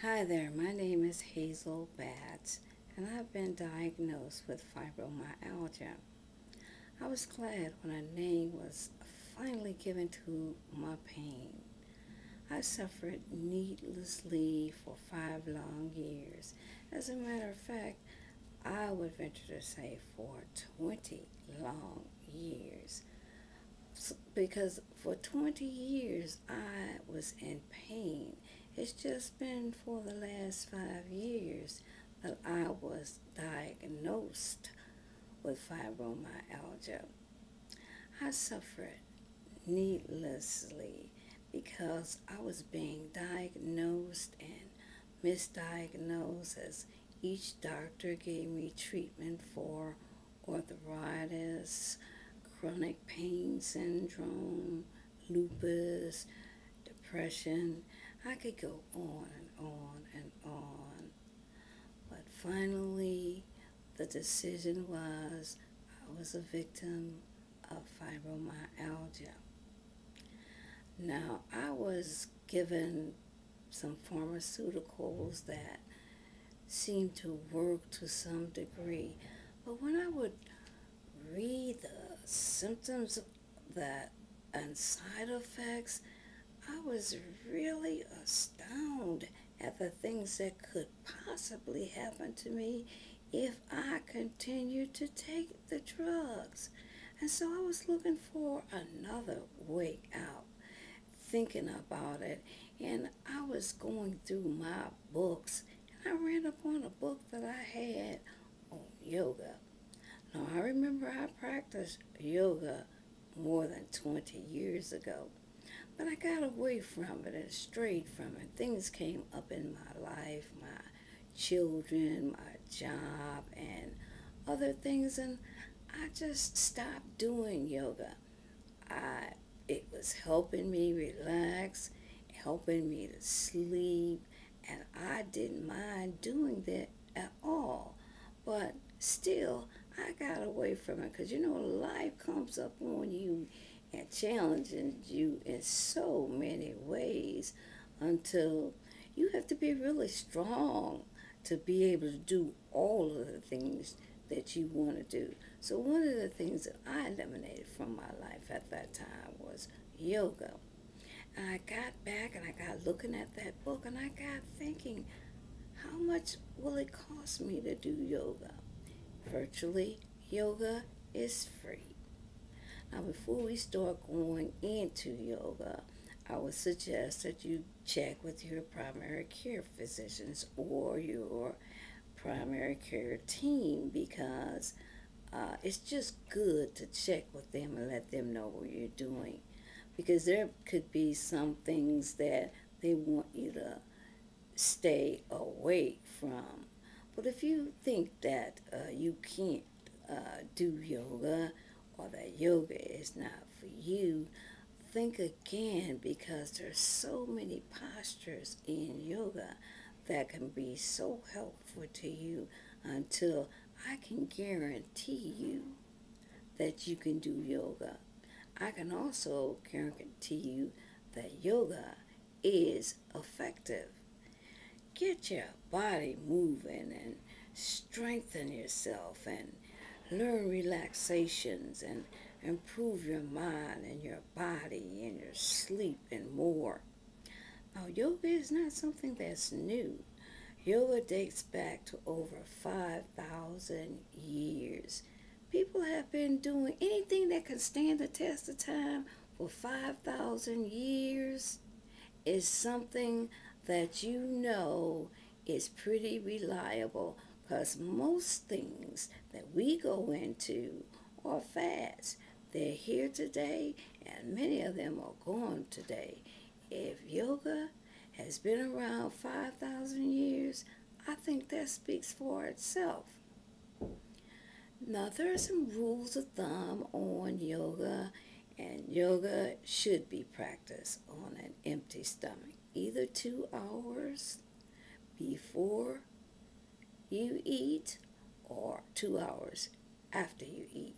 Hi there, my name is Hazel Batts, and I've been diagnosed with fibromyalgia. I was glad when a name was finally given to my pain. I suffered needlessly for 5 long years. As a matter of fact, I would venture to say for 20 long years. Because for 20 years I was in pain. It's just been for the last 5 years that I was diagnosed with fibromyalgia. I suffered needlessly because I was being diagnosed and misdiagnosed as each doctor gave me treatment for arthritis, chronic pain syndrome, lupus, depression. I could go on and on and on. But finally, the decision was I was a victim of fibromyalgia. Now, I was given some pharmaceuticals that seemed to work to some degree, but when I would read the symptoms that and side effects, I was really astounded at the things that could possibly happen to me if I continued to take the drugs. And so I was looking for another way out, thinking about it, and I was going through my books, and I ran upon a book that I had on yoga. Now, I remember I practiced yoga more than 20 years ago, but I got away from it and strayed from it. Things came up in my life, my children, my job, and other things, and I just stopped doing yoga. I It was helping me relax, helping me to sleep, and I didn't mind doing that at all. But still, I got away from it because life comes up on you and challenges you in so many ways until you have to be really strong to be able to do all of the things that you want to do. So one of the things that I eliminated from my life at that time was yoga. And I got back and I got looking at that book and I got thinking, how much will it cost me to do yoga? Virtually, yoga is free. Now, before we start going into yoga, I would suggest that you check with your primary care physicians or your primary care team because it's just good to check with them and let them know what you're doing. Because there could be some things that they want you to stay away from. But if you think that you can't do yoga or that yoga is not for you, think again because there's so many postures in yoga that can be so helpful to you until I can guarantee you that you can do yoga. I can also guarantee you that yoga is effective. Get your body moving and strengthen yourself and learn relaxations and improve your mind and your body and your sleep and more. Now, yoga is not something that's new. Yoga dates back to over 5,000 years. People have been doing anything that can stand the test of time for 5,000 years is something that is pretty reliable because most things that we go into are fads. They're here today and many of them are gone today. If yoga has been around 5,000 years, I think that speaks for itself. Now, there are some rules of thumb on yoga, and yoga should be practiced on an empty stomach, either 2 hours before you eat or 2 hours after you eat.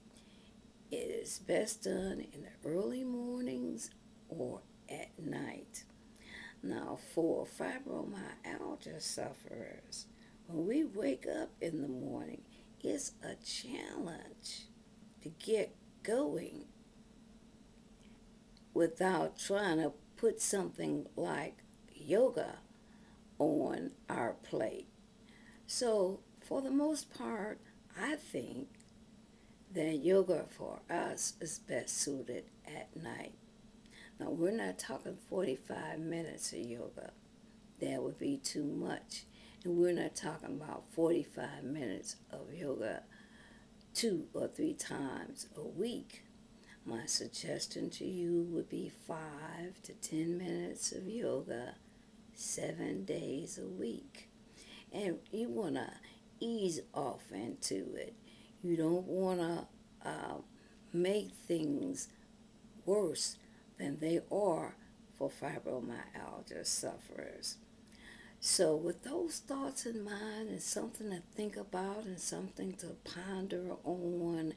It is best done in the early mornings or at night. Now, for fibromyalgia sufferers, when we wake up in the morning, it's a challenge to get going without trying to put something like yoga on our plate. So, for the most part, I think that yoga for us is best suited at night. Now, we're not talking 45 minutes of yoga. That would be too much. And we're not talking about 45 minutes of yoga 2 or 3 times a week. My suggestion to you would be 5 to 10 minutes of yoga 7 days a week. And you want to ease off into it. You don't want to make things worse than they are for fibromyalgia sufferers. So, with those thoughts in mind, and something to think about and something to ponder on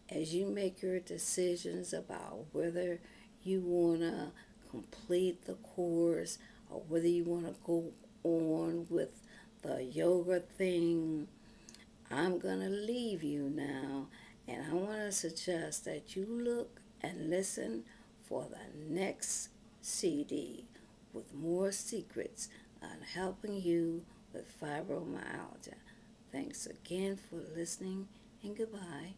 as you make your decisions about whether you want to complete the course or whether you want to go on with the yoga thing, I'm going to leave you now, and I want to suggest that you look and listen for the next CD with more secrets on helping you with fibromyalgia. Thanks again for listening, and goodbye.